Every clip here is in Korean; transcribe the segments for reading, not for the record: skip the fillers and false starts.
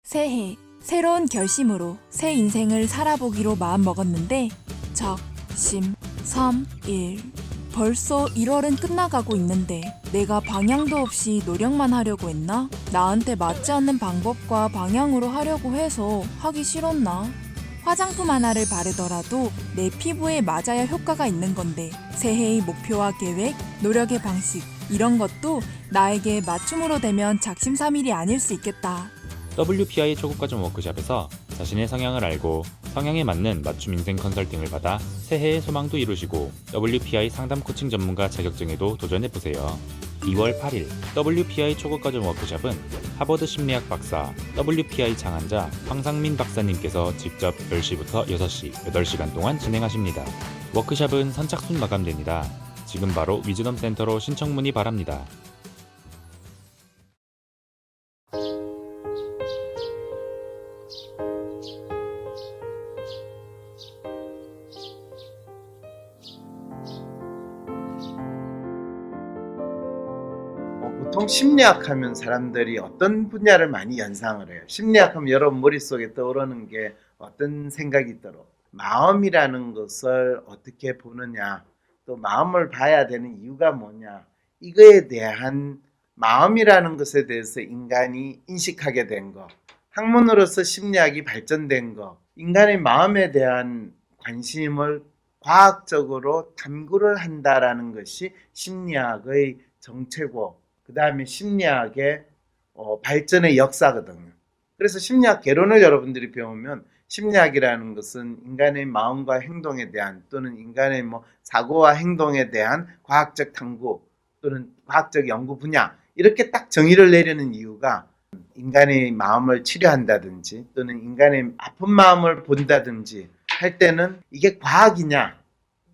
새해, 새로운 결심으로 새 인생을 살아보기로 마음먹었는데 적, 심, 섬, 일. 벌써 1월은 끝나가고 있는데 내가 방향도 없이 노력만 하려고 했나? 나한테 맞지 않는 방법과 방향으로 하려고 해서 하기 싫었나? 화장품 하나를 바르더라도 내 피부에 맞아야 효과가 있는 건데 새해의 목표와 계획, 노력의 방식 이런 것도 나에게 맞춤으로 되면 작심삼일이 아닐 수 있겠다. WPI 초급과정 워크숍에서 자신의 성향을 알고 성향에 맞는 맞춤 인생 컨설팅을 받아 새해의 소망도 이루시고 WPI 상담 코칭 전문가 자격증에도 도전해보세요. 2월 8일 WPI 초급과정 워크숍은 하버드 심리학 박사 WPI 창안자 황상민 박사님께서 직접 10시부터 6시 8시간 동안 진행하십니다. 워크숍은 선착순 마감됩니다. 지금 바로 위즈덤 센터로 신청 문의 바랍니다. 보통 심리학 하면 사람들이 어떤 분야를 많이 연상을 해요? 심리학 하면 여러분 머릿속에 떠오르는 게 어떤 생각이 들어? 마음이라는 것을 어떻게 보느냐, 또 마음을 봐야 되는 이유가 뭐냐, 이거에 대한 마음이라는 것에 대해서 인간이 인식하게 된 거, 학문으로서 심리학이 발전된 거, 인간의 마음에 대한 관심을 과학적으로 탐구를 한다라는 것이 심리학의 정체고 그 다음에 심리학의 발전의 역사거든요. 그래서 심리학 개론을 여러분들이 배우면 심리학이라는 것은 인간의 마음과 행동에 대한 또는 인간의 사고와 행동에 대한 과학적 탐구 또는 과학적 연구 분야 이렇게 딱 정의를 내리는 이유가 인간의 마음을 치료한다든지 또는 인간의 아픈 마음을 본다든지 할 때는 이게 과학이냐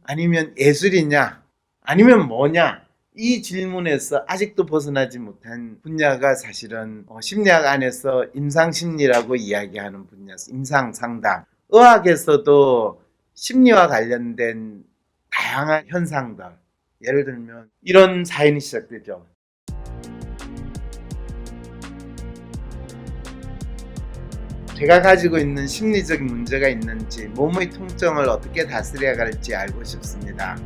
아니면 예술이냐 아니면 뭐냐 이 질문에서 아직도 벗어나지 못한 분야가 사실은 심리학 안에서 임상심리라고 이야기하는 분야, 임상상담. 의학에서도 심리와 관련된 다양한 현상들, 예를 들면 이런 사연이 시작되죠. 제가 가지고 있는 심리적인 문제가 있는지 몸의 통증을 어떻게 다스려야 할지 알고 싶습니다.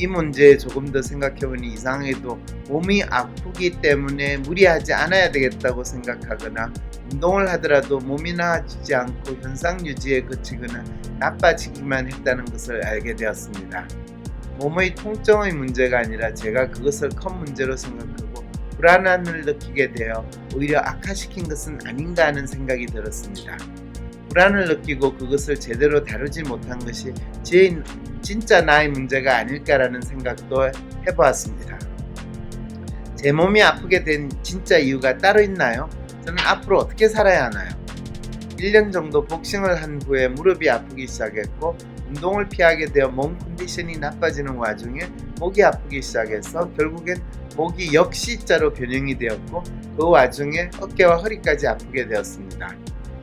이 문제에 조금 더 생각해보니 이상해도 몸이 아프기 때문에 무리하지 않아야 되겠다고 생각하거나 운동을 하더라도 몸이 나아지지 않고 현상 유지에 그치거나 나빠지기만 했다는 것을 알게 되었습니다. 몸의 통증의 문제가 아니라 제가 그것을 큰 문제로 생각하고 불안함을 느끼게 되어 오히려 악화시킨 것은 아닌가 하는 생각이 들었습니다. 불안을 느끼고 그것을 제대로 다루지 못한 것이 진짜 나의 문제가 아닐까라는 생각도 해보았습니다. 제 몸이 아프게 된 진짜 이유가 따로 있나요? 저는 앞으로 어떻게 살아야 하나요? 1년 정도 복싱을 한 후에 무릎이 아프기 시작했고 운동을 피하게 되어 몸 컨디션이 나빠지는 와중에 목이 아프기 시작해서 결국엔 목이 역시자로 변형이 되었고 그 와중에 어깨와 허리까지 아프게 되었습니다.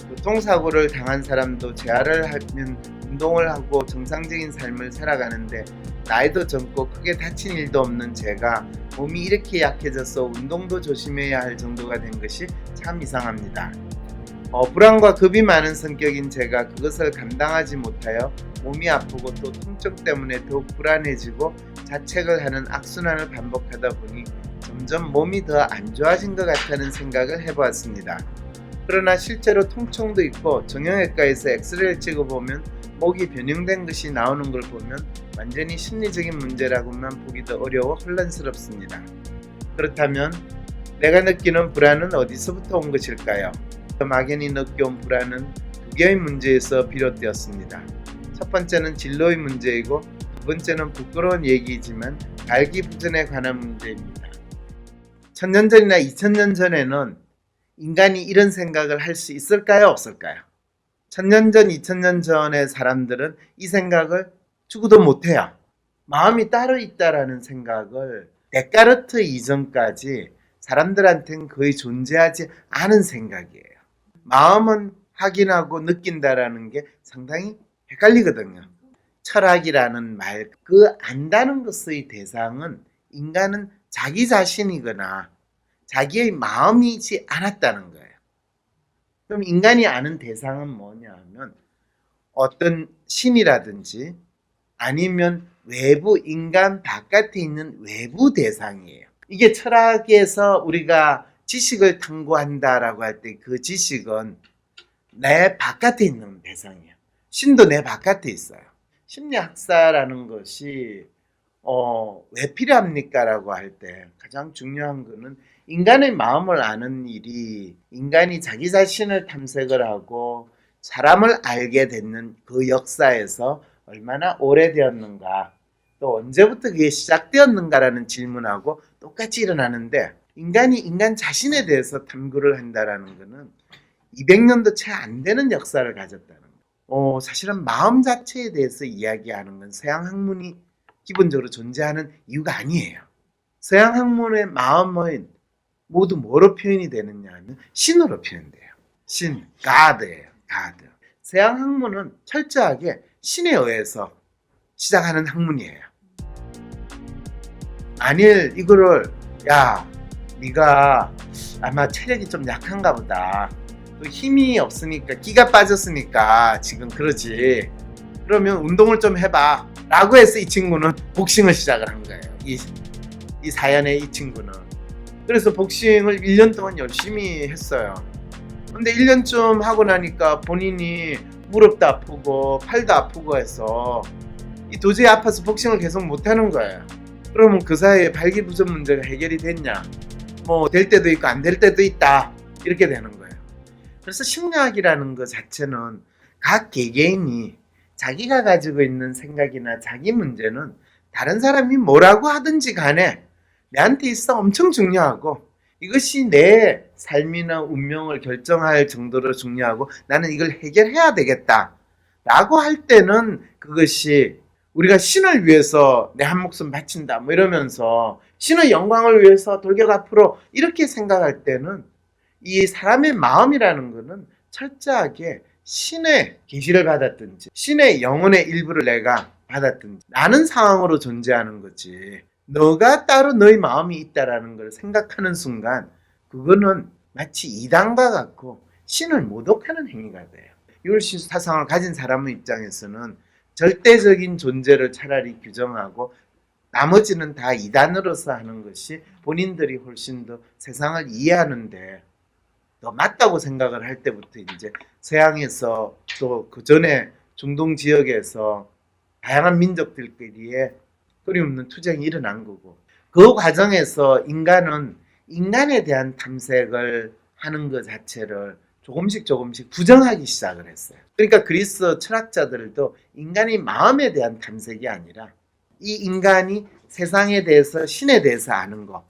교통사고를 당한 사람도 재활을 하면 운동을 하고 정상적인 삶을 살아가는데 나이도 젊고 크게 다친 일도 없는 제가 몸이 이렇게 약해져서 운동도 조심해야 할 정도가 된 것이 참 이상합니다. 불안과 겁이 많은 성격인 제가 그것을 감당하지 못하여 몸이 아프고 또 통증 때문에 더욱 불안해지고 자책을 하는 악순환을 반복하다 보니 점점 몸이 더 안 좋아진 것 같다는 생각을 해보았습니다. 그러나 실제로 통증도 있고 정형외과에서 엑스레이를 찍어보면 목이 변형된 것이 나오는 걸 보면 완전히 심리적인 문제라고만 보기도 어려워 혼란스럽습니다. 그렇다면 내가 느끼는 불안은 어디서부터 온 것일까요? 막연히 느껴온 불안은 두 개의 문제에서 비롯되었습니다. 첫 번째는 진로의 문제이고 두 번째는 부끄러운 얘기이지만 발기부전에 관한 문제입니다. 1000년 전이나 2000년 전에는 인간이 이런 생각을 할 수 있을까요? 없을까요? 1000년 전, 2000년 전의 사람들은 이 생각을 죽어도 못해요. 마음이 따로 있다라는 생각을 데카르트 이전까지 사람들한테는 거의 존재하지 않은 생각이에요. 마음은 확인하고 느낀다라는 게 상당히 헷갈리거든요. 철학이라는 말, 그 안다는 것의 대상은 인간은 자기 자신이거나 자기의 마음이지 않았다는 거예요. 그럼 인간이 아는 대상은 뭐냐 하면 어떤 신이라든지 아니면 외부 인간 바깥에 있는 외부 대상이에요. 이게 철학에서 우리가 지식을 탐구한다라고 할 때 그 지식은 내 바깥에 있는 대상이에요. 신도 내 바깥에 있어요. 심리학사라는 것이 왜 필요합니까? 라고 할 때 가장 중요한 거는 인간의 마음을 아는 일이 인간이 자기 자신을 탐색을 하고 사람을 알게 되는 그 역사에서 얼마나 오래되었는가 또 언제부터 그게 시작되었는가라는 질문하고 똑같이 일어나는데 인간이 인간 자신에 대해서 탐구를 한다라는 것은 200년도 채 안 되는 역사를 가졌다는 거예요. 사실은 마음 자체에 대해서 이야기하는 건 서양 학문이 기본적으로 존재하는 이유가 아니에요. 서양 학문의 마음은 모두 뭐로 표현이 되느냐 하면 신으로 표현돼요. 신, God예요. God. 서양 학문은 철저하게 신에 의해서 시작하는 학문이에요. 아닐 이거를 야 네가 아마 체력이 좀 약한가 보다. 또 힘이 없으니까 기가 빠졌으니까 지금 그러지. 그러면 운동을 좀 해봐 라고 해서 이 친구는 복싱을 시작을 한 거예요. 이 사연의 이 친구는. 그래서 복싱을 1년 동안 열심히 했어요. 근데 1년쯤 하고 나니까 본인이 무릎도 아프고 팔도 아프고 해서 도저히 아파서 복싱을 계속 못하는 거예요. 그러면 그 사이에 발기부전 문제가 해결이 됐냐? 뭐 될 때도 있고 안 될 때도 있다. 이렇게 되는 거예요. 그래서 심리학이라는 것 자체는 각 개개인이 자기가 가지고 있는 생각이나 자기 문제는 다른 사람이 뭐라고 하든지 간에 내한테 있어 엄청 중요하고 이것이 내 삶이나 운명을 결정할 정도로 중요하고 나는 이걸 해결해야 되겠다 라고 할 때는 그것이 우리가 신을 위해서 내 한 목숨 바친다 뭐 이러면서 신의 영광을 위해서 돌격 앞으로 이렇게 생각할 때는 이 사람의 마음이라는 것은 철저하게 신의 계시를 받았든지 신의 영혼의 일부를 내가 받았든지 라는 상황으로 존재하는 거지 너가 따로 너의 마음이 있다라는 걸 생각하는 순간 그거는 마치 이단과 같고 신을 모독하는 행위가 돼요. 율시 사상을 가진 사람의 입장에서는 절대적인 존재를 차라리 규정하고 나머지는 다 이단으로서 하는 것이 본인들이 훨씬 더 세상을 이해하는데 더 맞다고 생각을 할 때부터 이제 서양에서 또 그 전에 중동 지역에서 다양한 민족들끼리의 끊임없는 투쟁이 일어난 거고 그 과정에서 인간은 인간에 대한 탐색을 하는 것 자체를 조금씩 부정하기 시작을 했어요. 그러니까 그리스 철학자들도 인간의 마음에 대한 탐색이 아니라 이 인간이 세상에 대해서 신에 대해서 아는 것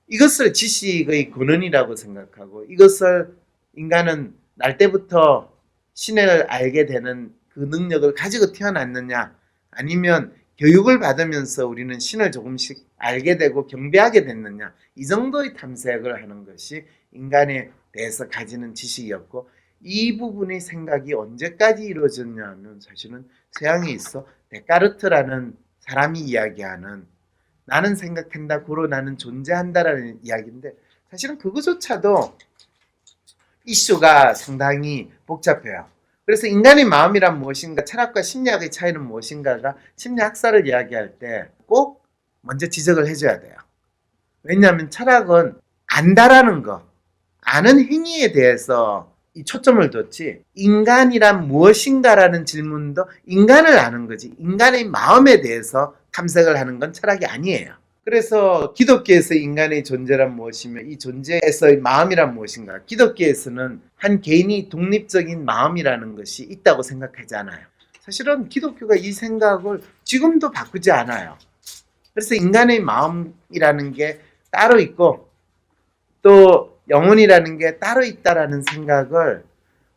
이것을 지식의 근원이라고 생각하고 이것을 인간은 날 때부터 신을 알게 되는 그 능력을 가지고 태어났느냐 아니면 교육을 받으면서 우리는 신을 조금씩 알게 되고 경배하게 됐느냐 이 정도의 탐색을 하는 것이 인간에 대해서 가지는 지식이었고 이 부분의 생각이 언제까지 이루어졌냐 하면 사실은 서양에 있어 데카르트라는 사람이 이야기하는 나는 생각한다 고로 나는 존재한다라는 이야기인데 사실은 그거조차도 이슈가 상당히 복잡해요. 그래서 인간의 마음이란 무엇인가 철학과 심리학의 차이는 무엇인가가 심리학사를 이야기할 때 꼭 먼저 지적을 해줘야 돼요. 왜냐하면 철학은 안다라는 거 아는 행위에 대해서 이 초점을 뒀지 인간이란 무엇인가라는 질문도 인간을 아는 거지 인간의 마음에 대해서 탐색을 하는 건 철학이 아니에요. 그래서 기독교에서 인간의 존재란 무엇이며 이 존재에서의 마음이란 무엇인가 기독교에서는 한 개인이 독립적인 마음이라는 것이 있다고 생각하지 않아요. 사실은 기독교가 이 생각을 지금도 바꾸지 않아요. 그래서 인간의 마음이라는 게 따로 있고 또 영혼이라는 게 따로 있다라는 생각을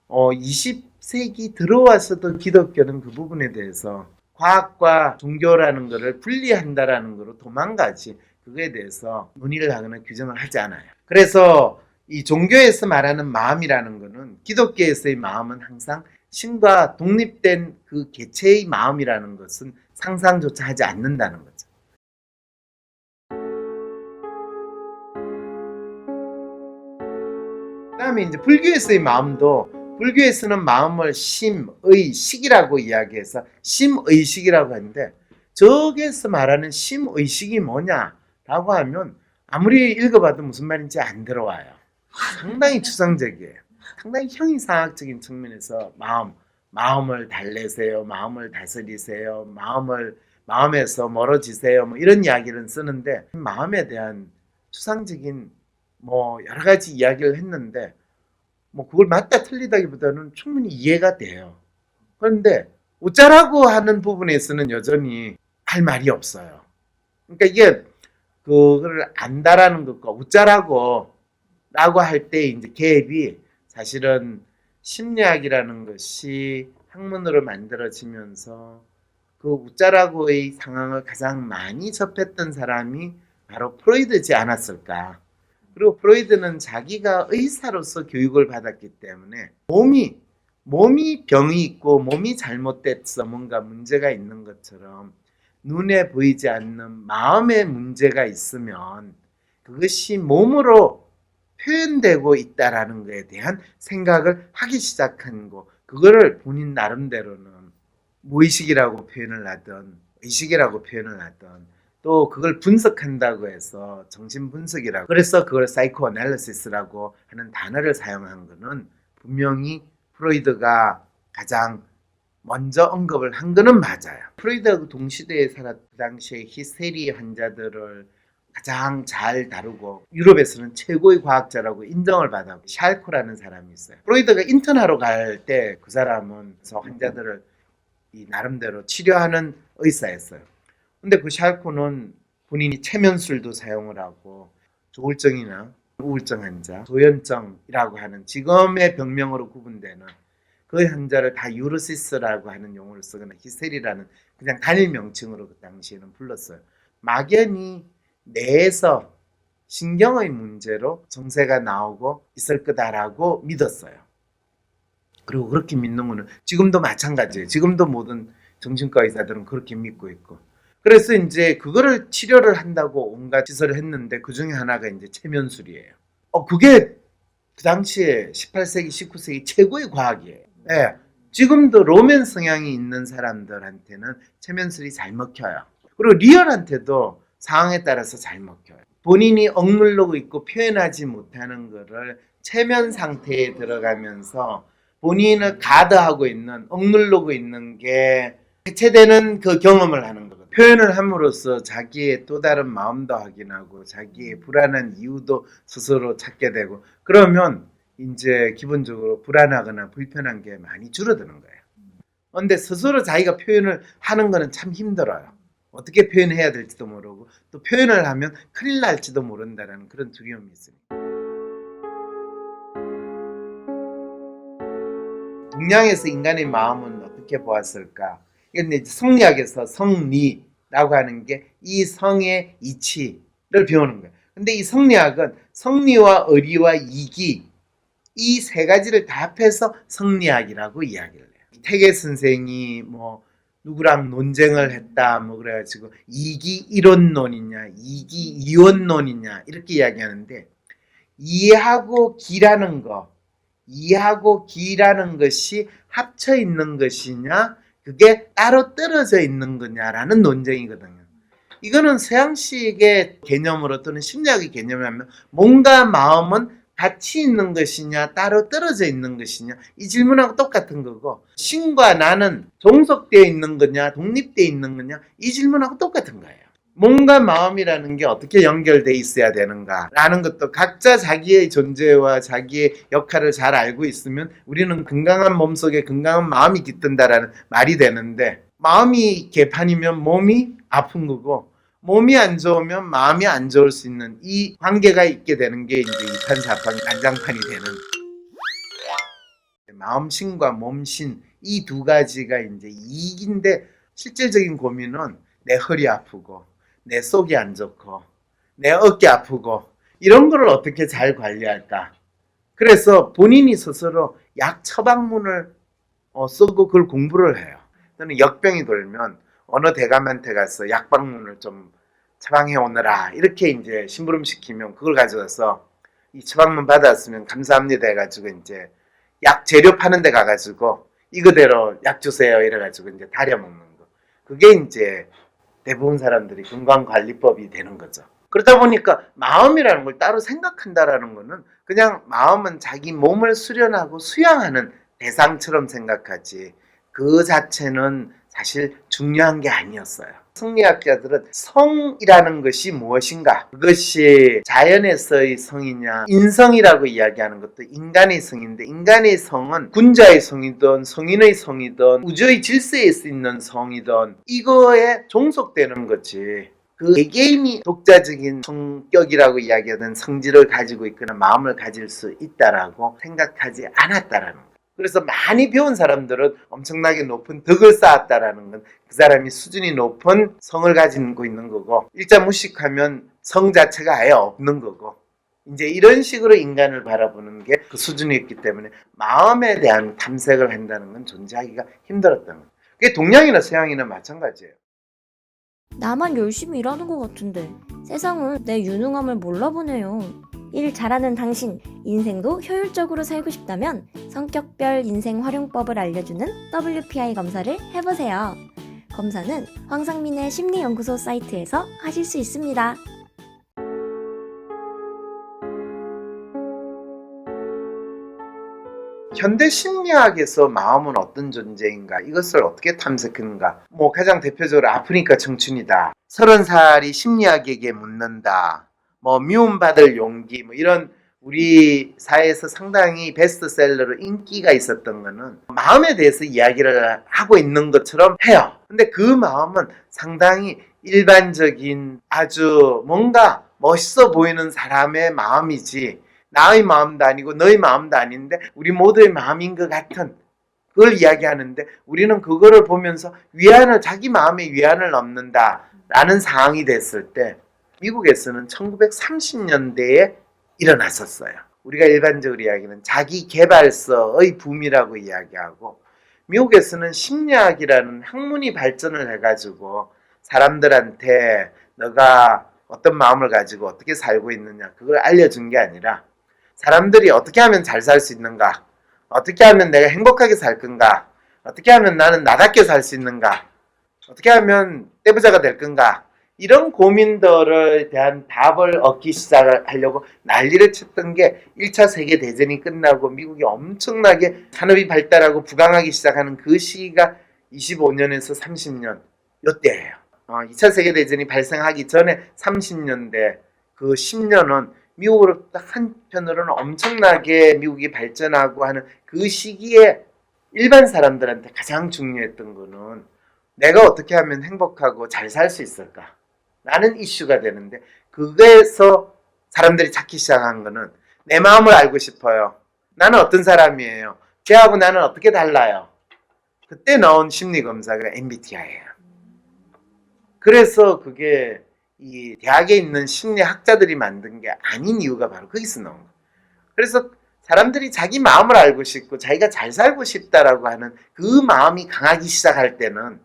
20세기 들어와서도 기독교는 그 부분에 대해서 과학과 종교라는 것을 분리한다라는 것으로 도망가지 그거에 대해서 논의를 하거나 규정을 하지 않아요. 그래서 이 종교에서 말하는 마음이라는 것은 기독교에서의 마음은 항상 신과 독립된 그 개체의 마음이라는 것은 상상조차 하지 않는다는 거죠. 그다음에 이제 불교에서의 마음도 불교에서는 마음을 심의식이라고 이야기해서 심의식이라고 하는데 저기에서 말하는 심의식이 뭐냐라고 하면 아무리 읽어봐도 무슨 말인지 안 들어와요. 상당히 추상적이에요. 상당히 형이상학적인 측면에서 마음을 달래세요, 마음을 다스리세요, 마음에서 멀어지세요, 뭐 이런 이야기를 쓰는데 마음에 대한 추상적인 뭐 여러 가지 이야기를 했는데 뭐 그걸 맞다 틀리다기보다는 충분히 이해가 돼요. 그런데 웃자라고 하는 부분에서는 여전히 할 말이 없어요. 그러니까 이게 그걸 안다라는 것과 웃자라고 할 때 이제 갭이 사실은 심리학이라는 것이 학문으로 만들어지면서 그 웃자라고의 상황을 가장 많이 접했던 사람이 바로 프로이드지 않았을까. 그리고 프로이드는 자기가 의사로서 교육을 받았기 때문에 몸이 병이 있고 몸이 잘못됐어 뭔가 문제가 있는 것처럼 눈에 보이지 않는 마음의 문제가 있으면 그것이 몸으로 표현되고 있다라는 것에 대한 생각을 하기 시작한 거, 그거를 본인 나름대로는 무의식이라고 표현을 하든 의식이라고 표현을 하든 또 그걸 분석한다고 해서 정신분석이라고, 그래서 그걸 사이코애널리시스라고 하는 단어를 사용한 거는 분명히 프로이드가 가장 먼저 언급을 한 거는 맞아요. 프로이드하고 동시대에 살았던 당시에 히스테리 환자들을 가장 잘 다루고 유럽에서는 최고의 과학자라고 인정을 받았고 샬코라는 사람이 있어요. 프로이드가 인턴하러 갈 때 그 사람은 환자들을 이 나름대로 치료하는 의사였어요. 근데 그 샬코는 본인이 최면술도 사용을 하고 조울증이나 우울증 환자, 조현증이라고 하는 지금의 병명으로 구분되는 그 환자를 다 유로시스라고 하는 용어를 쓰거나 히스테리라는 그냥 단일 명칭으로 그 당시에는 불렀어요. 막연히 뇌에서 신경의 문제로 정세가 나오고 있을 거다라고 믿었어요. 그리고 그렇게 믿는 거는 지금도 마찬가지예요. 지금도 모든 정신과 의사들은 그렇게 믿고 있고. 그래서 이제 그거를 치료를 한다고 온갖 짓을 했는데 그 중에 하나가 이제 최면술이에요. 그게 그 당시에 18세기, 19세기 최고의 과학이에요. 네. 지금도 로맨 성향이 있는 사람들한테는 최면술이 잘 먹혀요. 그리고 리얼한테도 상황에 따라서 잘 먹혀요. 본인이 억누르고 있고 표현하지 못하는 거를 최면 상태에 들어가면서 본인을 가드하고 있는, 억누르고 있는 게 해체되는 그 경험을 하는 거거든요. 표현을 함으로써 자기의 또 다른 마음도 확인하고 자기의 불안한 이유도 스스로 찾게 되고 그러면 이제 기본적으로 불안하거나 불편한 게 많이 줄어드는 거예요. 그런데 스스로 자기가 표현을 하는 거는 참 힘들어요. 어떻게 표현해야 될지도 모르고 또 표현을 하면 큰일 날지도 모른다는 그런 두려움이 있습니다. 동양에서 인간의 마음은 어떻게 보았을까? 이건 성리학에서 성리라고 하는 게 이 성의 이치를 배우는 거예요. 근데 이 성리학은 성리와 의리와 이기 이 세 가지를 다 합해서 성리학이라고 이야기를 해요. 태계 선생이 뭐 누구랑 논쟁을 했다 뭐 그래가지고 이기 이론론이냐 이기 이원론이냐 이렇게 이야기하는데 이하고 기라는 것이 합쳐 있는 것이냐 그게 따로 떨어져 있는 거냐라는 논쟁이거든요. 이거는 서양식의 개념으로 또는 심리학의 개념을 하면 몸과 마음은 같이 있는 것이냐 따로 떨어져 있는 것이냐 이 질문하고 똑같은 거고 신과 나는 종속되어 있는 거냐 독립되어 있는 거냐 이 질문하고 똑같은 거예요. 몸과 마음이라는 게 어떻게 연결되어 있어야 되는가 라는 것도 각자 자기의 존재와 자기의 역할을 잘 알고 있으면 우리는 건강한 몸속에 건강한 마음이 깃든다라는 말이 되는데 마음이 개판이면 몸이 아픈 거고 몸이 안 좋으면 마음이 안 좋을 수 있는 이 관계가 있게 되는 게 이제 이판사판 난장판이 되는 마음신과 몸신 이 두 가지가 이제 이익인데 실질적인 고민은 내 허리 아프고 내 속이 안 좋고 내 어깨 아프고 이런 거를 어떻게 잘 관리할까. 그래서 본인이 스스로 약 처방문을 쓰고 그걸 공부를 해요. 또는 역병이 돌면 어느 대감한테 가서 약방문을 좀 처방해 오느라 이렇게 이제 심부름 시키면 그걸 가져와서 이 처방문 받았으면 감사합니다 해가지고 이제 약 재료 파는 데 가가지고 이거대로 약 주세요 이래가지고 이제 다려 먹는 거. 그게 이제 대부분 사람들이 건강관리법이 되는 거죠. 그러다 보니까 마음이라는 걸 따로 생각한다라는 거는 그냥 마음은 자기 몸을 수련하고 수양하는 대상처럼 생각하지 그 자체는 사실 중요한 게 아니었어요. 성리학자들은 성이라는 것이 무엇인가? 그것이 자연에서의 성이냐 인성이라고 이야기하는 것도 인간의 성인데 인간의 성은 군자의 성이든 성인의 성이든 우주의 질서에 있는 성이든 이거에 종속되는 거지. 그 개개인이 독자적인 성격이라고 이야기하던 성질을 가지고 있거나 마음을 가질 수 있다라고 생각하지 않았다라는 거예요. 그래서 많이 배운 사람들은 엄청나게 높은 덕을 쌓았다라는 건 그 사람이 수준이 높은 성을 가지고 있는 거고 일자 무식하면 성 자체가 아예 없는 거고 이제 이런 식으로 인간을 바라보는 게 그 수준이 있기 때문에 마음에 대한 탐색을 한다는 건 존재하기가 힘들었던 거예요. 그게 동양이나 서양이나 마찬가지예요. 나만 열심히 일하는 것 같은데 세상은 내 유능함을 몰라보네요. 일 잘하는 당신, 인생도 효율적으로 살고 싶다면 성격별 인생 활용법을 알려주는 WPI 검사를 해보세요. 검사는 황상민의 심리연구소 사이트에서 하실 수 있습니다. 현대 심리학에서 마음은 어떤 존재인가 이것을 어떻게 탐색하는가 가장 대표적으로 아프니까 청춘이다 30살이 심리학에게 묻는다 미움받을 용기 이런 우리 사회에서 상당히 베스트셀러로 인기가 있었던 거는 마음에 대해서 이야기를 하고 있는 것처럼 해요. 근데 그 마음은 상당히 일반적인 아주 뭔가 멋있어 보이는 사람의 마음이지 나의 마음도 아니고 너의 마음도 아닌데 우리 모두의 마음인 것 같은 그걸 이야기하는데 우리는 그거를 보면서 자기 마음의 위안을 얻는다라는 상황이 됐을 때 미국에서는 1930년대에 일어났었어요. 우리가 일반적으로 이야기하는 자기 개발서의 붐이라고 이야기하고 미국에서는 심리학이라는 학문이 발전을 해가지고 사람들한테 너가 어떤 마음을 가지고 어떻게 살고 있느냐 그걸 알려준 게 아니라 사람들이 어떻게 하면 잘 살 수 있는가 어떻게 하면 내가 행복하게 살 건가 어떻게 하면 나는 나답게 살 수 있는가 어떻게 하면 떼부자가 될 건가 이런 고민들에 대한 답을 얻기 시작하려고 난리를 쳤던 게 1차 세계대전이 끝나고 미국이 엄청나게 산업이 발달하고 부강하기 시작하는 그 시기가 25년에서 30년 이때예요. 2차 세계대전이 발생하기 전에 30년대 그 10년은 미국으로 한편으로는 엄청나게 미국이 발전하고 하는 그 시기에 일반 사람들한테 가장 중요했던 거는 내가 어떻게 하면 행복하고 잘 살 수 있을까? 라는 이슈가 되는데 그거에서 사람들이 찾기 시작한 거는 내 마음을 알고 싶어요. 나는 어떤 사람이에요? 걔하고 나는 어떻게 달라요? 그때 나온 심리검사가 MBTI예요. 그래서 그게 이 대학에 있는 심리학자들이 만든 게 아닌 이유가 바로 거기서 나온 거예요. 그래서 사람들이 자기 마음을 알고 싶고 자기가 잘 살고 싶다라고 하는 그 마음이 강하기 시작할 때는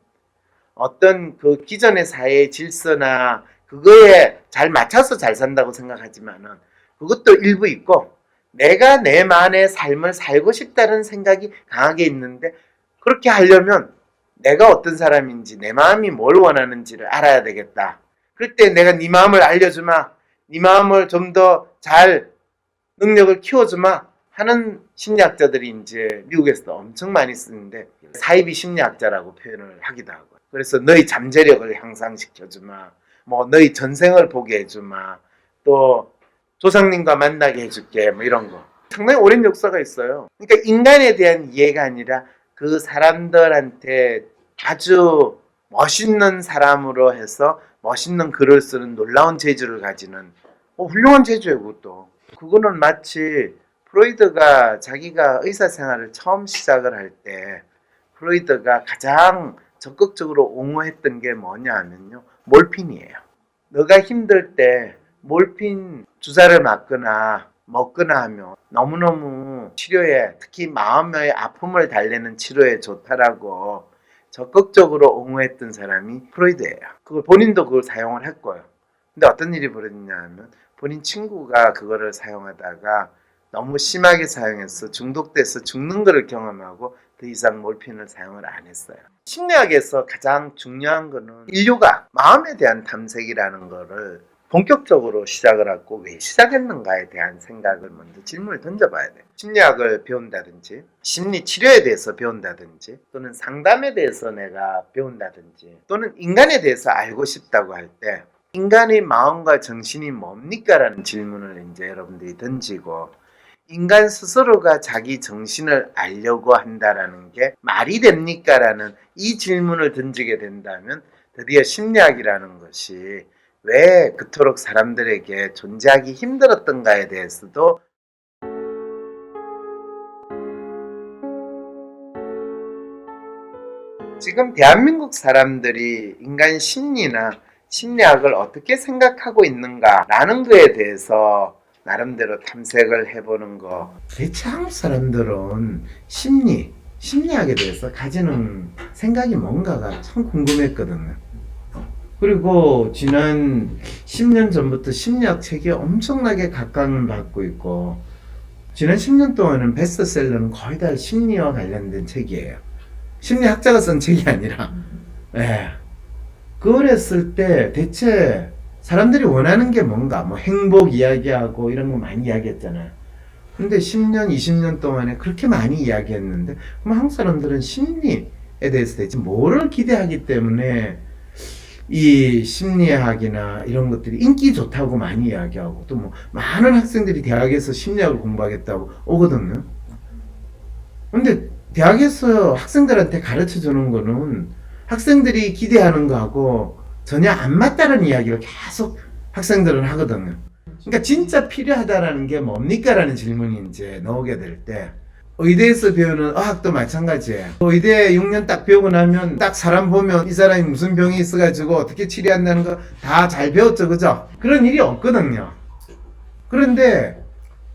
어떤 그 기존의 사회의 질서나 그거에 잘 맞춰서 잘 산다고 생각하지만은 그것도 일부 있고 내가 내만의 삶을 살고 싶다는 생각이 강하게 있는데 그렇게 하려면 내가 어떤 사람인지 내 마음이 뭘 원하는지를 알아야 되겠다. 그럴 때 내가 네 마음을 알려주마. 네 마음을 좀 더 잘 능력을 키워주마 하는 심리학자들이 이제 미국에서도 엄청 많이 쓰는데 사이비 심리학자라고 표현을 하기도 하고 그래서 너희 잠재력을 향상시켜주마 너희 전생을 보게 해주마 또 조상님과 만나게 해줄게 이런 거 상당히 오랜 역사가 있어요. 그러니까 인간에 대한 이해가 아니라 그 사람들한테 아주 멋있는 사람으로 해서 멋있는 글을 쓰는 놀라운 재주를 가지는 훌륭한 재주예요. 그거는 마치 프로이드가 자기가 의사생활을 처음 시작을 할 때 프로이드가 가장 적극적으로 옹호했던 게 뭐냐 하면요. 몰핀이에요. 너가 힘들 때 몰핀 주사를 맞거나 먹거나 하면 너무너무 치료에 특히 마음의 아픔을 달래는 치료에 좋다라고 적극적으로 옹호했던 사람이 프로이드예요. 본인도 그걸 사용을 했고요. 근데 어떤 일이 벌어졌냐 하면 본인 친구가 그거를 사용하다가 너무 심하게 사용해서 중독돼서 죽는 것을 경험하고 더 이상 몰핀을 사용을 안 했어요. 심리학에서 가장 중요한 거는 인류가 마음에 대한 탐색이라는 거를 본격적으로 시작을 하고 왜 시작했는가에 대한 생각을 먼저 질문을 던져봐야 돼요. 심리학을 배운다든지 심리 치료에 대해서 배운다든지 또는 상담에 대해서 내가 배운다든지 또는 인간에 대해서 알고 싶다고 할 때 인간의 마음과 정신이 뭡니까? 라는 질문을 이제 여러분들이 던지고 인간 스스로가 자기 정신을 알려고 한다라는 게 말이 됩니까? 라는 이 질문을 던지게 된다면 드디어 심리학이라는 것이 왜 그토록 사람들에게 존재하기 힘들었던가에 대해서도 지금 대한민국 사람들이 인간 심리나 심리학을 어떻게 생각하고 있는가라는 거에 대해서 나름대로 탐색을 해보는 거. 대체 한국 사람들은 심리학에 대해서 가지는 생각이 뭔가가 참 궁금했거든요. 그리고 지난 10년 전부터 심리학 책이 엄청나게 각광을 받고 있고 지난 10년 동안은 베스트셀러는 거의 다 심리와 관련된 책이에요. 심리학자가 쓴 책이 아니라. 예. 그랬을 때 대체 사람들이 원하는 게 뭔가 뭐 행복 이야기하고 이런 거 많이 이야기했잖아요. 근데 10년, 20년 동안에 그렇게 많이 이야기했는데 그럼 한국 사람들은 심리에 대해서 대체 뭐를 기대하기 때문에 이 심리학이나 이런 것들이 인기 좋다고 많이 이야기하고 또 뭐 많은 학생들이 대학에서 심리학을 공부하겠다고 오거든요. 근데 대학에서 학생들한테 가르쳐 주는 거는 학생들이 기대하는 거하고 전혀 안 맞다는 이야기를 계속 학생들은 하거든요. 그러니까 진짜 필요하다라는 게 뭡니까? 라는 질문이 이제 나오게 될 때 의대에서 배우는 의학도 마찬가지예요. 의대 6년 딱 배우고 나면 딱 사람 보면 이 사람이 무슨 병이 있어가지고 어떻게 치료한다는 거 다 잘 배웠죠. 그죠? 그런 일이 없거든요. 그런데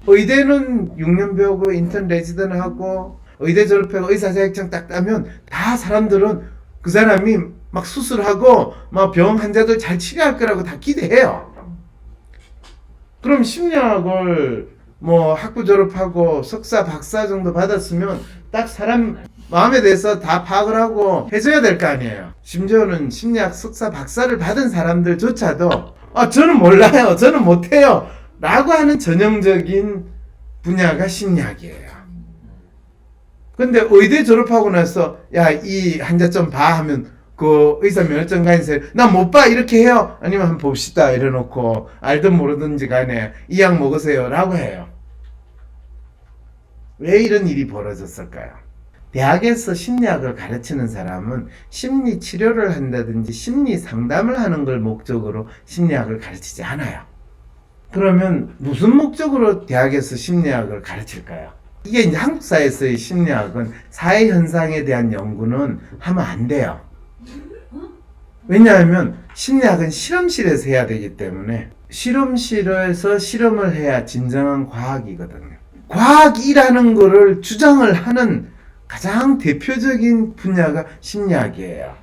의대는 6년 배우고 인턴 레지던 하고 의대 졸업하고 의사 자격증 딱 따면 다 사람들은 그 사람이 막 수술하고 막 병 환자들 잘 치료할 거라고 다 기대해요. 그럼 심리학을 뭐 학부 졸업하고 석사 박사 정도 받았으면 딱 사람 마음에 대해서 다 파악을 하고 해줘야 될 거 아니에요. 심지어는 심리학 석사 박사를 받은 사람들조차도 저는 몰라요, 저는 못해요 라고 하는 전형적인 분야가 심리학이에요. 근데 의대 졸업하고 나서 야, 이 환자 좀 봐 하면 그 의사 면허증 가인세 나 못 봐 이렇게 해요? 아니면 한번 봅시다 이래놓고 알든 모르든지 간에 이 약 먹으세요 라고 해요. 왜 이런 일이 벌어졌을까요? 대학에서 심리학을 가르치는 사람은 심리 치료를 한다든지 심리 상담을 하는 걸 목적으로 심리학을 가르치지 않아요. 그러면 무슨 목적으로 대학에서 심리학을 가르칠까요? 이게 이제 한국 사회에서의 심리학은 사회 현상에 대한 연구는 하면 안 돼요. 왜냐하면 심리학은 실험실에서 해야 되기 때문에 실험실에서 실험을 해야 진정한 과학이거든요. 과학이라는 거를 주장을 하는 가장 대표적인 분야가 심리학이에요.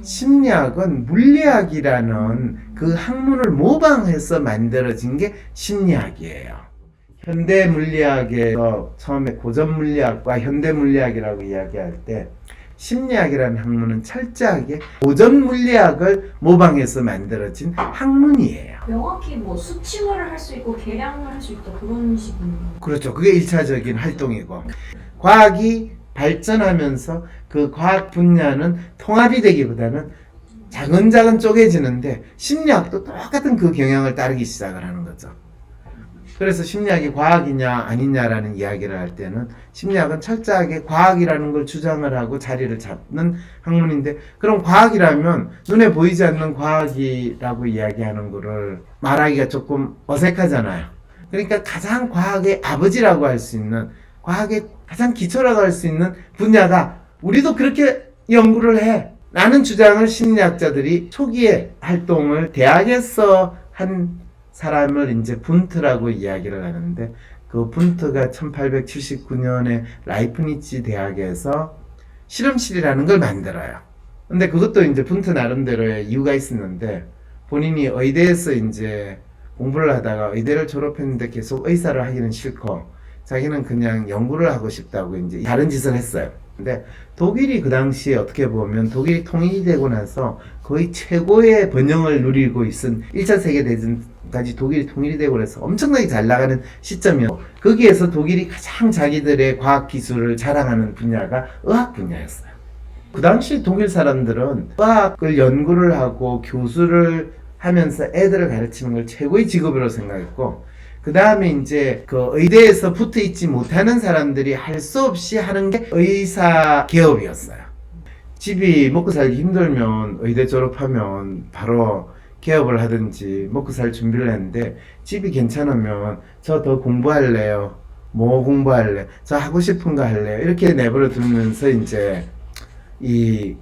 심리학은 물리학이라는 그 학문을 모방해서 만들어진 게 심리학이에요. 현대 물리학에서 처음에 고전 물리학과 현대 물리학이라고 이야기할 때 심리학이라는 학문은 철저하게 고전 물리학을 모방해서 만들어진 학문이에요. 명확히 뭐 수치화를 할 수 있고 계량을 할 수 있다 그런 식으로. 그렇죠. 그게 1차적인 활동이고 과학이 발전하면서 그 과학 분야는 통합이 되기보다는 작은 쪼개지는데 심리학도 똑같은 그 경향을 따르기 시작을 하는 거죠. 그래서 심리학이 과학이냐 아니냐라는 이야기를 할 때는 심리학은 철저하게 과학이라는 걸 주장을 하고 자리를 잡는 학문인데 그럼 과학이라면 눈에 보이지 않는 과학이라고 이야기하는 거를 말하기가 조금 어색하잖아요. 그러니까 가장 과학의 아버지라고 할 수 있는 과학의 가장 기초라고 할 수 있는 분야가 우리도 그렇게 연구를 해 라는 주장을 심리학자들이 초기에 활동을 대학에서 한 사람을 이제 분트라고 이야기를 하는데 그 분트가 1879년에 라이프니츠 대학에서 실험실이라는 걸 만들어요. 근데 그것도 이제 분트 나름대로의 이유가 있었는데 본인이 의대에서 이제 공부를 하다가 의대를 졸업했는데 계속 의사를 하기는 싫고 자기는 그냥 연구를 하고 싶다고 이제 다른 짓을 했어요. 근데 독일이 그 당시에 어떻게 보면 독일이 통일이 되고 나서 거의 최고의 번영을 누리고 있은 1차 세계대전까지 독일이 통일이 되고 그래서 엄청나게 잘 나가는 시점이었고 거기에서 독일이 가장 자기들의 과학기술을 자랑하는 분야가 의학 분야였어요. 그 당시 독일 사람들은 의학을 연구를 하고 교수를 하면서 애들을 가르치는 걸 최고의 직업으로 생각했고 그 다음에 이제 그 의대에서 붙어 있지 못하는 사람들이 할 수 없이 하는 게 의사 개업이었어요. 집이 먹고 살기 힘들면 의대 졸업하면 바로 개업을 하든지 먹고 살 준비를 했는데 집이 괜찮으면 저 더 공부할래요. 뭐 공부할래? 저 하고 싶은 거 할래요. 이렇게 내버려 두면서 이제 이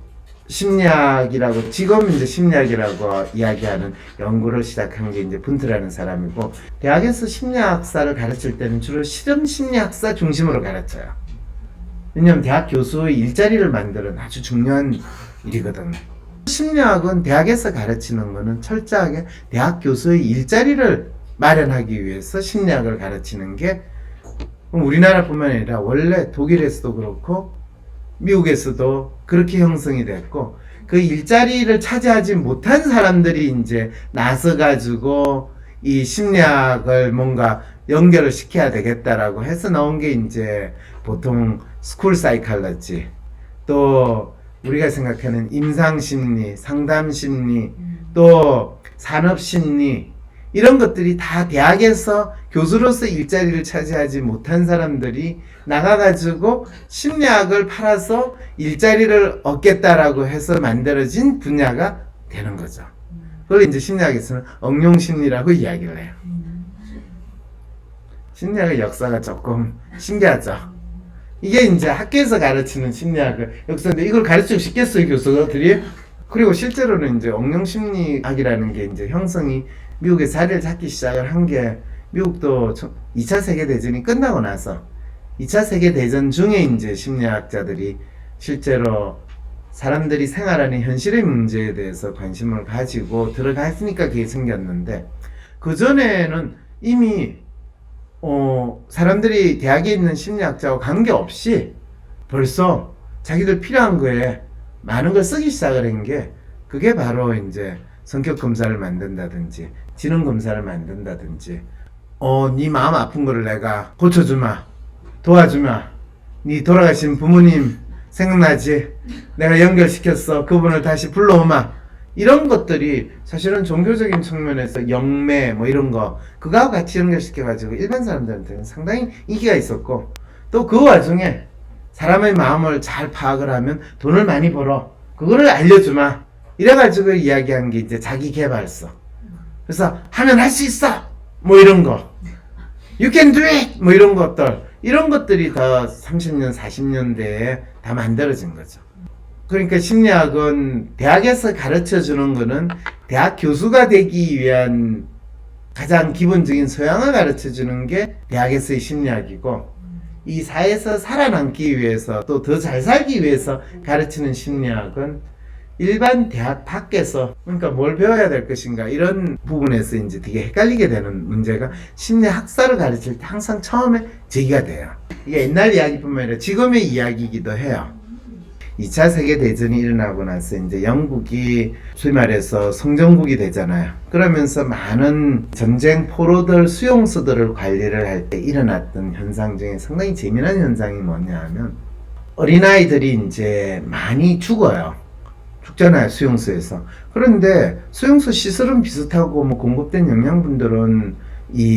심리학이라고 지금 이제 심리학이라고 이야기하는 연구를 시작한 게 이제 분트라는 사람이고 대학에서 심리학사를 가르칠 때는 주로 실험 심리학사 중심으로 가르쳐요. 왜냐면 대학 교수의 일자리를 만드는 아주 중요한 일이거든요. 심리학은 대학에서 가르치는 거는 철저하게 대학 교수의 일자리를 마련하기 위해서 심리학을 가르치는 게 우리나라뿐만 아니라 원래 독일에서도 그렇고 미국에서도 그렇게 형성이 됐고 그 일자리를 차지하지 못한 사람들이 이제 나서가지고 이 심리학을 뭔가 연결을 시켜야 되겠다라고 해서 나온 게 이제 보통 스쿨 사이칼러지 또 우리가 생각하는 임상심리, 상담심리 또 산업심리 이런 것들이 다 대학에서 교수로서 일자리를 차지하지 못한 사람들이 나가가지고 심리학을 팔아서 일자리를 얻겠다라고 해서 만들어진 분야가 되는 거죠. 그걸 이제 심리학에서는 응용심리라고 이야기를 해요. 심리학의 역사가 조금 신기하죠. 이게 이제 학교에서 가르치는 심리학의 역사인데 이걸 가르치고 싶겠어요, 교수들이? 그리고 실제로는 이제 응용심리학이라는 게 이제 형성이 미국에 자리를 잡기 시작을 한 게 미국도 2차 세계대전이 끝나고 나서 2차 세계대전 중에 이제 심리학자들이 실제로 사람들이 생활하는 현실의 문제에 대해서 관심을 가지고 들어갔으니까 그게 생겼는데 그전에는 이미 사람들이 대학에 있는 심리학자와 관계없이 벌써 자기들 필요한 거에 많은 걸 쓰기 시작을 한 게 그게 바로 이제 성격 검사를 만든다든지 지능 검사를 만든다든지 네 마음 아픈 거를 내가 고쳐주마 도와주마 네 돌아가신 부모님 생각나지 내가 연결시켰어 그분을 다시 불러오마 이런 것들이 사실은 종교적인 측면에서 영매 뭐 이런 거 그거하고 같이 연결시켜가지고 일반 사람들한테는 상당히 인기가 있었고 또 그 와중에 사람의 마음을 잘 파악을 하면 돈을 많이 벌어 그거를 알려주마 이래가지고 이야기한 게 이제 자기 개발서 그래서 하면 할 수 있어 뭐 이런 거 You can do it 뭐 이런 것들 이런 것들이 다 30년 40년대에 다 만들어진 거죠. 그러니까 심리학은 대학에서 가르쳐 주는 거는 대학 교수가 되기 위한 가장 기본적인 소양을 가르쳐 주는 게 대학에서의 심리학이고 이 사회에서 살아남기 위해서 또 더 잘 살기 위해서 가르치는 심리학은 일반 대학 밖에서 그러니까 뭘 배워야 될 것인가 이런 부분에서 이제 되게 헷갈리게 되는 문제가 심리학사를 가르칠 때 항상 처음에 제기가 돼요. 이게 옛날 이야기뿐만 아니라 지금의 이야기이기도 해요. 2차 세계대전이 일어나고 나서 이제 영국이 소위 말해서 성전국이 되잖아요. 그러면서 많은 전쟁 포로들, 수용소들을 관리를 할 때 일어났던 현상 중에 상당히 재미난 현상이 뭐냐 하면 어린아이들이 이제 많이 죽어요. 죽잖아요, 수용소에서. 그런데 수용소 시설은 비슷하고 뭐 공급된 영양분들은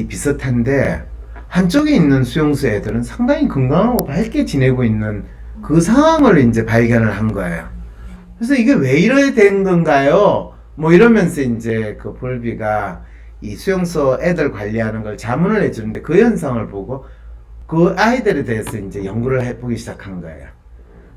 비슷한데 한쪽에 있는 수용소 애들은 상당히 건강하고 밝게 지내고 있는 그 상황을 이제 발견을 한 거예요. 그래서 이게 왜 이래 된 건가요? 뭐 이러면서 이제 그 볼비가 이 수용소 애들 관리하는 걸 자문을 해주는데 그 현상을 보고 그 아이들에 대해서 이제 연구를 해보기 시작한 거예요.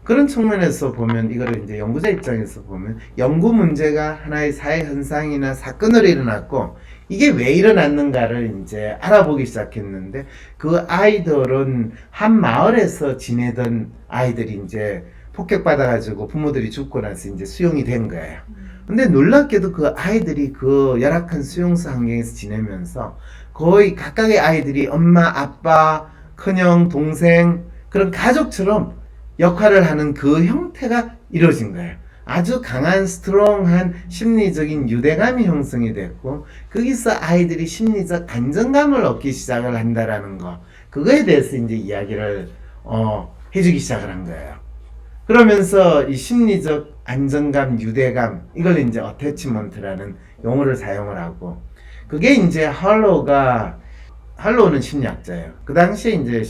그런 측면에서 보면 이거를 이제 연구자 입장에서 보면 연구 문제가 하나의 사회 현상이나 사건으로 일어났고 이게 왜 일어났는가를 이제 알아보기 시작했는데 그 아이들은 한 마을에서 지내던 아이들이 이제 폭격받아가지고 부모들이 죽고 나서 이제 수용이 된 거예요. 근데 놀랍게도 그 아이들이 그 열악한 수용소 환경에서 지내면서 거의 각각의 아이들이 엄마, 아빠, 큰형, 동생 그런 가족처럼 역할을 하는 그 형태가 이루어진 거예요. 아주 강한 스트롱한 심리적인 유대감이 형성이 됐고 거기서 아이들이 심리적 안정감을 얻기 시작을 한다라는 거, 그거에 대해서 이제 이야기를 해주기 시작을 한 거예요. 그러면서 이 심리적 안정감, 유대감, 이걸 이제 어태치먼트라는 용어를 사용을 하고, 그게 이제 할로우는 심리학자예요. 그 당시에 이제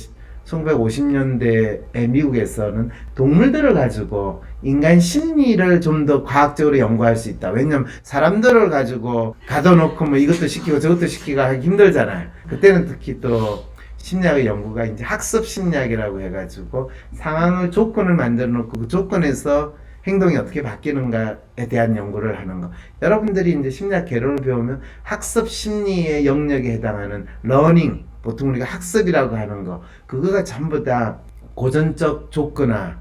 1950년대에 미국에서는 동물들을 가지고 인간 심리를 좀 더 과학적으로 연구할 수 있다. 왜냐면 사람들을 가지고 가둬놓고 뭐 이것도 시키고 저것도 시키고 하기 힘들잖아요. 그때는 특히 또 심리학의 연구가 이제 학습 심리학이라고 해가지고 상황을 조건을 만들어 놓고 그 조건에서 행동이 어떻게 바뀌는가에 대한 연구를 하는 거. 여러분들이 이제 심리학 개론을 배우면 학습 심리의 영역에 해당하는 러닝, 보통 우리가 학습이라고 하는 거, 그거가 전부 다 고전적 조건화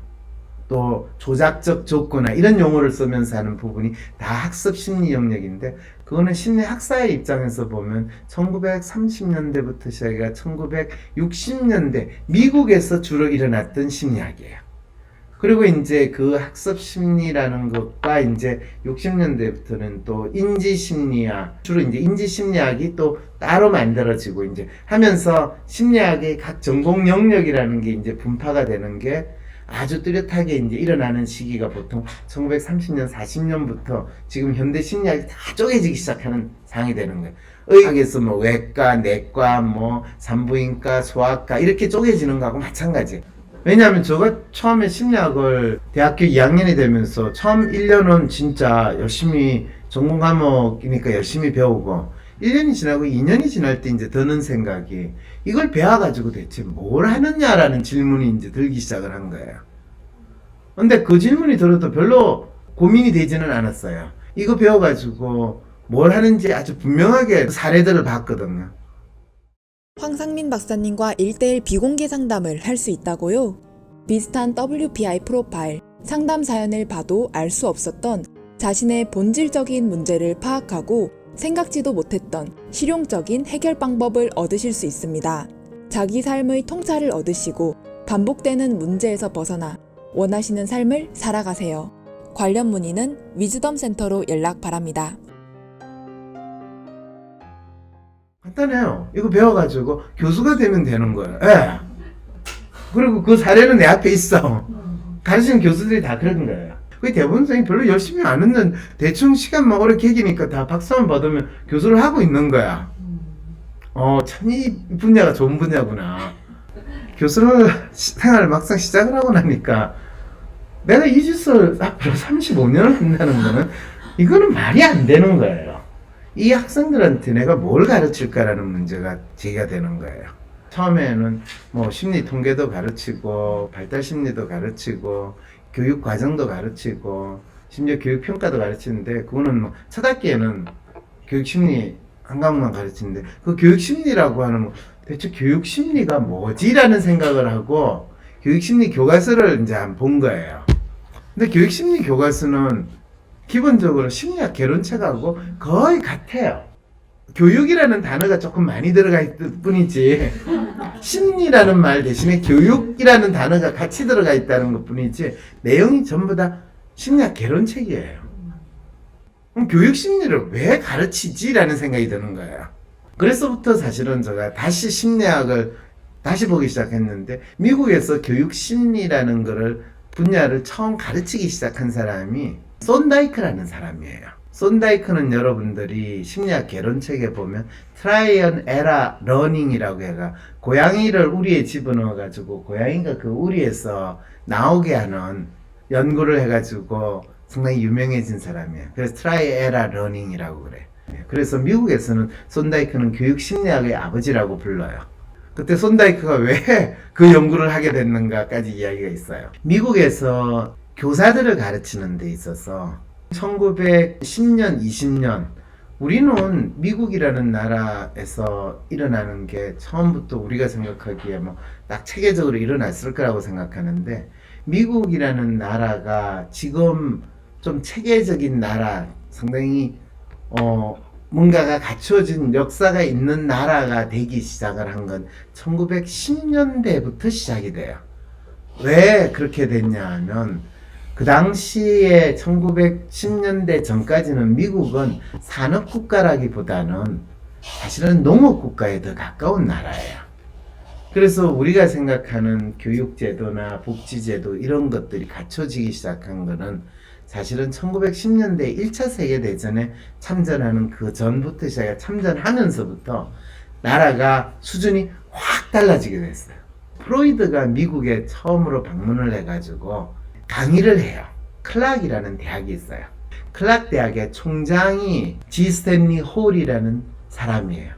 또 조작적 조건화 이런 용어를 쓰면서 하는 부분이 다 학습 심리 영역인데, 그거는 심리학사의 입장에서 보면 1930년대부터 시작해가 1960년대 미국에서 주로 일어났던 심리학이에요. 그리고 이제 그 학습 심리라는 것과 이제 60년대부터는 또 인지 심리학, 주로 이제 인지 심리학이 또 따로 만들어지고 이제 하면서 심리학의 각 전공 영역이라는 게 이제 분파가 되는 게 아주 뚜렷하게 이제 일어나는 시기가 보통 1930년, 40년부터 지금 현대 심리학이 다 쪼개지기 시작하는 상황이 되는 거예요. 의학에서 뭐 외과, 내과, 뭐 산부인과, 소아과 이렇게 쪼개지는 거하고 마찬가지예요. 왜냐하면 제가 처음에 심리학을 대학교 2학년이 되면서 처음 1년은 진짜 열심히 전공 과목이니까 열심히 배우고 1년이 지나고 2년이 지날 때 이제 드는 생각이, 이걸 배워가지고 대체 뭘 하느냐라는 질문이 이제 들기 시작을 한 거예요. 근데 그 질문이 들어도 별로 고민이 되지는 않았어요. 이거 배워가지고 뭘 하는지 아주 분명하게 사례들을 봤거든요. 황상민 박사님과 1대1 비공개 상담을 할 수 있다고요? 비슷한 WPI 프로파일, 상담 사연을 봐도 알 수 없었던 자신의 본질적인 문제를 파악하고 생각지도 못했던 실용적인 해결 방법을 얻으실 수 있습니다. 자기 삶의 통찰을 얻으시고 반복되는 문제에서 벗어나 원하시는 삶을 살아가세요. 관련 문의는 위즈덤 센터로 연락 바랍니다. 간단해요. 이거 배워가지고 교수가 되면 되는 거예요. 예. 그리고 그 사례는 내 앞에 있어. 가르치는 교수들이 다 그런 거예요. 그 대부분 선생님이 별로 열심히 안 했는, 대충 시간만 오래 개기니까 다 박사만 받으면 교수를 하고 있는 거야. 참 이 분야가 좋은 분야구나. 교수를 생활을 막상 시작을 하고 나니까 내가 이 짓을 앞으로 35년을 한다는 거는, 이거는 말이 안 되는 거예요. 이 학생들한테 내가 뭘 가르칠까라는 문제가 제기가 되는 거예요. 처음에는 뭐 심리 통계도 가르치고 발달 심리도 가르치고 교육 과정도 가르치고 심지어 교육 평가도 가르치는데, 그거는 뭐 첫 학기에는 교육 심리 한 과목만 가르치는데, 그 교육 심리라고 하는 거 대체 교육 심리가 뭐지라는 생각을 하고 교육 심리 교과서를 이제 한번 본 거예요. 근데 교육 심리 교과서는 기본적으로 심리학 개론책하고 거의 같아요. 교육이라는 단어가 조금 많이 들어가 있을 뿐이지, 심리라는 말 대신에 교육이라는 단어가 같이 들어가 있다는 것 뿐이지, 내용이 전부 다 심리학 개론책이에요. 그럼 교육 심리를 왜 가르치지? 라는 생각이 드는 거예요. 그래서부터 사실은 제가 다시 심리학을 다시 보기 시작했는데, 미국에서 교육 심리라는 거를 분야를 처음 가르치기 시작한 사람이 손다이크라는 사람이에요. 손다이크는 여러분들이 심리학 개론책에 보면 트라이 앤 에러 러닝이라고 해가 고양이를 우리에 집어넣어 가지고 고양이가 그 우리에서 나오게 하는 연구를 해가지고 상당히 유명해진 사람이에요. 그래서 트라이 에러 러닝이라고 그래. 그래서 미국에서는 손다이크는 교육 심리학의 아버지라고 불러요. 그때 손다이크가 왜 그 연구를 하게 됐는가까지 이야기가 있어요. 미국에서 교사들을 가르치는 데 있어서 1910년, 20년, 우리는 미국이라는 나라에서 일어나는 게 처음부터 우리가 생각하기에 뭐 딱 체계적으로 일어났을 거라고 생각하는데, 미국이라는 나라가 지금 좀 체계적인 나라, 상당히 뭔가가 갖춰진 역사가 있는 나라가 되기 시작을 한 건 1910년대부터 시작이 돼요. 왜 그렇게 됐냐 하면 그 당시에 1910년대 전까지는 미국은 산업국가라기보다는 사실은 농업국가에 더 가까운 나라예요. 그래서 우리가 생각하는 교육제도나 복지제도 이런 것들이 갖춰지기 시작한 거는 사실은 1910년대 1차 세계대전에 참전하는 그 전부터 시작해 참전하면서부터 나라가 수준이 확 달라지게 됐어요. 프로이드가 미국에 처음으로 방문을 해가지고 강의를 해요. 클락이라는 대학이 있어요. 클락 대학의 총장이 G. 스탠리 홀이라는 사람이에요.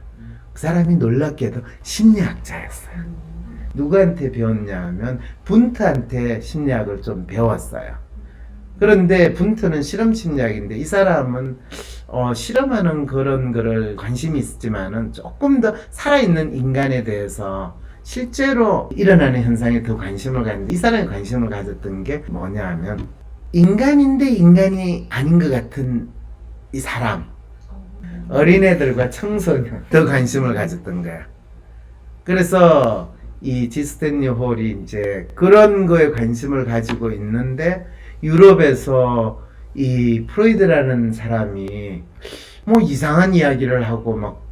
그 사람이 놀랍게도 심리학자였어요. 누구한테 배웠냐 하면 분트한테 심리학을 좀 배웠어요. 그런데 분트는 실험 심리학인데 이 사람은 실험하는 그런 거를 관심이 있지만은 조금 더 살아있는 인간에 대해서 실제로 일어나는 현상에 더 관심을 가졌는데 이 사람이 관심을 가졌던 게 뭐냐 하면 인간인데 인간이 아닌 것 같은 이 사람, 어린애들과 청소년 더 관심을 가졌던 거야. 그래서 이 G. 스탠리 홀이 이제 그런 거에 관심을 가지고 있는데 유럽에서 이 프로이드라는 사람이 뭐 이상한 이야기를 하고 막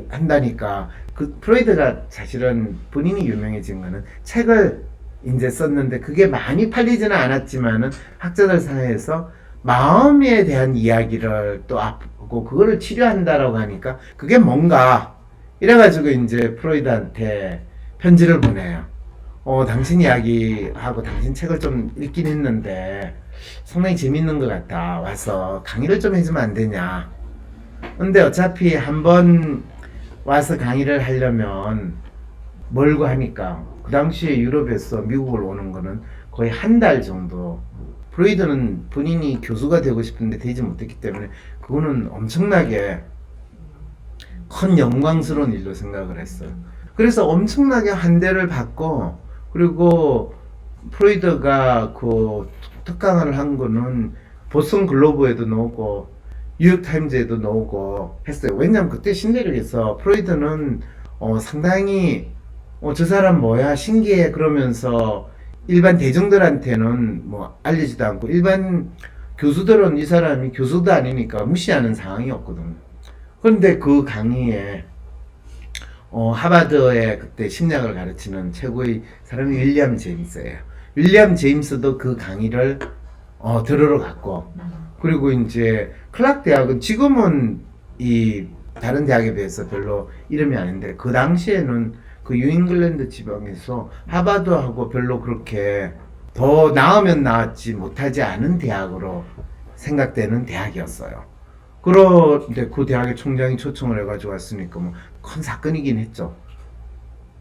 한다니까 그 프로이드가 사실은 본인이 유명해진 거는 책을 이제 썼는데 그게 많이 팔리지는 않았지만은 학자들 사이에서 마음에 대한 이야기를 또 하고 그거를 치료한다라고 하니까 그게 뭔가 이래가지고 이제 프로이드한테 편지를 보내요. 당신 이야기하고 당신 책을 좀 읽긴 했는데 상당히 재밌는 것 같다. 와서 강의를 좀 해주면 안 되냐. 근데 어차피 한번 와서 강의를 하려면 멀고 하니까 그 당시에 유럽에서 미국을 오는 거는 거의 한 달 정도. 프로이드는 본인이 교수가 되고 싶은데 되지 못했기 때문에 그거는 엄청나게 큰 영광스러운 일로 생각을 했어요. 그래서 엄청나게 환대를 받고 그리고 프로이드가 그 특강을 한 거는 보스턴 글로브에도 나오고 뉴욕타임즈에도 나오고 했어요. 왜냐면 그때 신대륙에서 프로이드는 상당히 저 사람 뭐야 신기해 그러면서 일반 대중들한테는 뭐 알리지도 않고 일반 교수들은 이 사람이 교수도 아니니까 무시하는 상황이었거든. 그런데 그 강의에 하버드에 그때 심리학을 가르치는 최고의 사람이 윌리엄 제임스예요. 윌리엄 제임스도 그 강의를 들으러 갔고 그리고 이제 클락 대학은 지금은 이 다른 대학에 비해서 별로 이름이 아닌데 그 당시에는 그 뉴잉글랜드 지방에서 하버드하고 별로 그렇게 더 나으면 나았지 못하지 않은 대학으로 생각되는 대학이었어요. 그런데 그 대학의 총장이 초청을 해가지고 왔으니까 뭐 큰 사건이긴 했죠.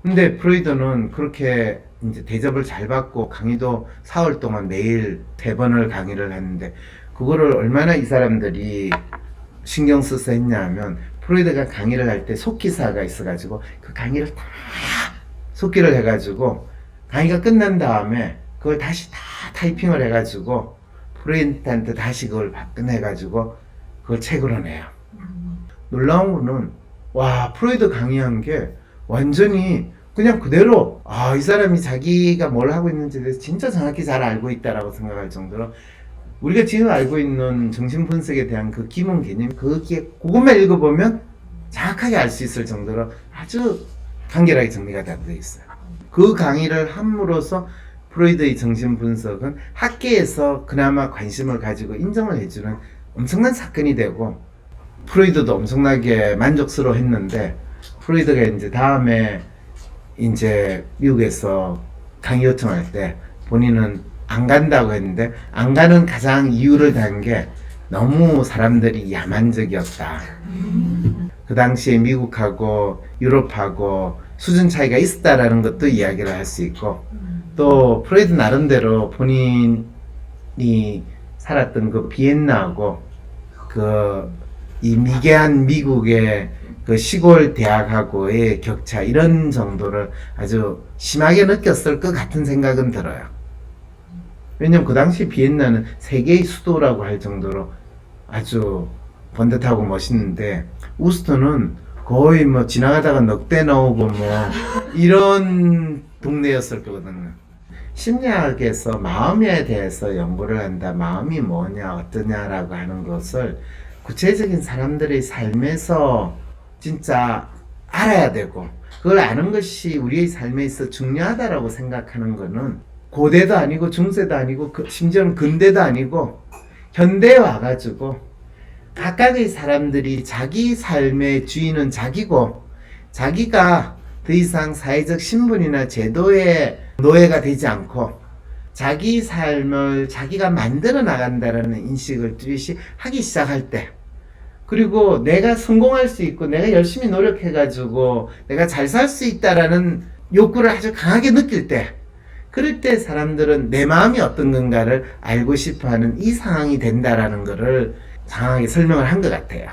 근데 프로이드는 그렇게 이제 대접을 잘 받고 강의도 4월 동안 매일 3번을 강의를 했는데 그거를 얼마나 이 사람들이 신경 써서 했냐 하면 프로이드가 강의를 할 때 속기사가 있어가지고 그 강의를 다 속기를 해가지고 강의가 끝난 다음에 그걸 다시 다 타이핑을 해가지고 프로이드한테 다시 그걸 끝내가지고 그걸 책으로 내요. 놀라운 거는 와 프로이드 강의한 게 완전히 그냥 그대로 이 사람이 자기가 뭘 하고 있는지에 대해서 진짜 정확히 잘 알고 있다라고 생각할 정도로 우리가 지금 알고 있는 정신분석에 대한 그 기본 개념 그것만 읽어보면 정확하게 알 수 있을 정도로 아주 간결하게 정리가 다 되어 있어요. 그 강의를 함으로써 프로이드의 정신분석은 학계에서 그나마 관심을 가지고 인정을 해주는 엄청난 사건이 되고 프로이드도 엄청나게 만족스러워 했는데 프로이드가 이제 다음에 이제 미국에서 강의 요청할 때 본인은 안 간다고 했는데 안 가는 가장 이유를 단 게 너무 사람들이 야만적이었다. 그 당시에 미국하고 유럽하고 수준 차이가 있었다라는 것도 이야기를 할 수 있고 또 프로이드 나름대로 본인이 살았던 그 비엔나하고 이 미개한 미국의 그 시골 대학하고의 격차 이런 정도를 아주 심하게 느꼈을 것 같은 생각은 들어요. 왜냐면 그 당시 비엔나는 세계의 수도라고 할 정도로 아주 번듯하고 멋있는데 우스턴은 거의 뭐 지나가다가 넉대 나오고 뭐 이런 동네였을 거거든요. 심리학에서 마음에 대해서 연구를 한다. 마음이 뭐냐 어떠냐라고 하는 것을 구체적인 사람들의 삶에서 진짜 알아야 되고 그걸 아는 것이 우리의 삶에 있어 중요하다라고 생각하는 거는 고대도 아니고 중세도 아니고 심지어는 근대도 아니고 현대에 와가지고 각각의 사람들이 자기 삶의 주인은 자기고 자기가 더 이상 사회적 신분이나 제도의 노예가 되지 않고 자기 삶을 자기가 만들어 나간다라는 인식을 뚜렷이 하기 시작할 때 그리고 내가 성공할 수 있고 내가 열심히 노력해가지고 내가 잘 살 수 있다라는 욕구를 아주 강하게 느낄 때 그럴 때 사람들은 내 마음이 어떤 건가를 알고 싶어하는 이 상황이 된다라는 것을 장하게 설명을 한 것 같아요.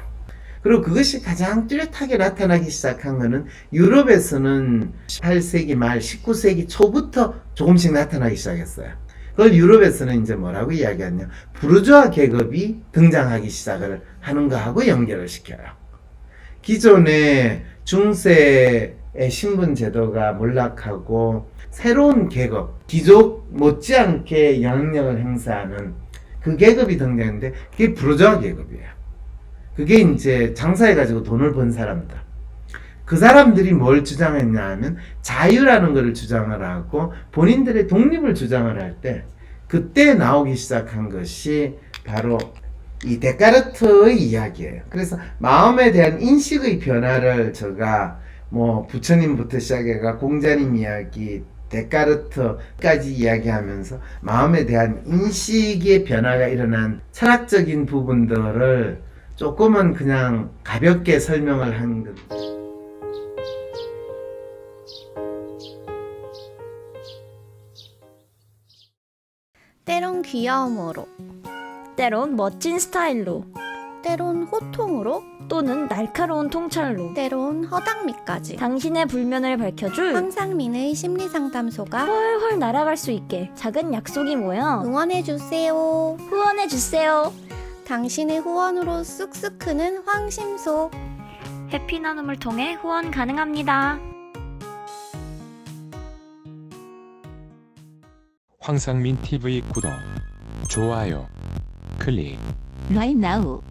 그리고 그것이 가장 뚜렷하게 나타나기 시작한 것은 유럽에서는 18세기 말 19세기 초부터 조금씩 나타나기 시작했어요. 그걸 유럽에서는 이제 뭐라고 이야기하냐 부르주아 계급이 등장하기 시작을 하는 거하고 연결을 시켜요. 기존의 중세의 신분 제도가 몰락하고 새로운 계급, 귀족 못지않게 영향력을 행사하는 그 계급이 등장했는데 그게 부르주아 계급이에요. 그게 이제 장사해가지고 돈을 번 사람들. 그 사람들이 뭘 주장했냐 하면 자유라는 것을 주장을 하고 본인들의 독립을 주장을 할 때 그때 나오기 시작한 것이 바로 이 데카르트의 이야기예요. 그래서 마음에 대한 인식의 변화를 제가 뭐 부처님부터 시작해가 공자님 이야기 데카르트까지 이야기하면서 마음에 대한 인식의 변화가 일어난 철학적인 부분들을 조금은 그냥 가볍게 설명을 한 것. 때론 귀여움으로, 때론 멋진 스타일로, 때론 호통으로, 또는 날카로운 통찰로 때론 허당미까지 당신의 불면을 밝혀줄 황상민의 심리상담소가 훨훨 날아갈 수 있게 작은 약속이 모여 응원해주세요. 후원해주세요. 당신의 후원으로 쑥쑥 크는 황심소. 해피 나눔을 통해 후원 가능합니다. 황상민 TV 구독, 좋아요, 클릭. Right now.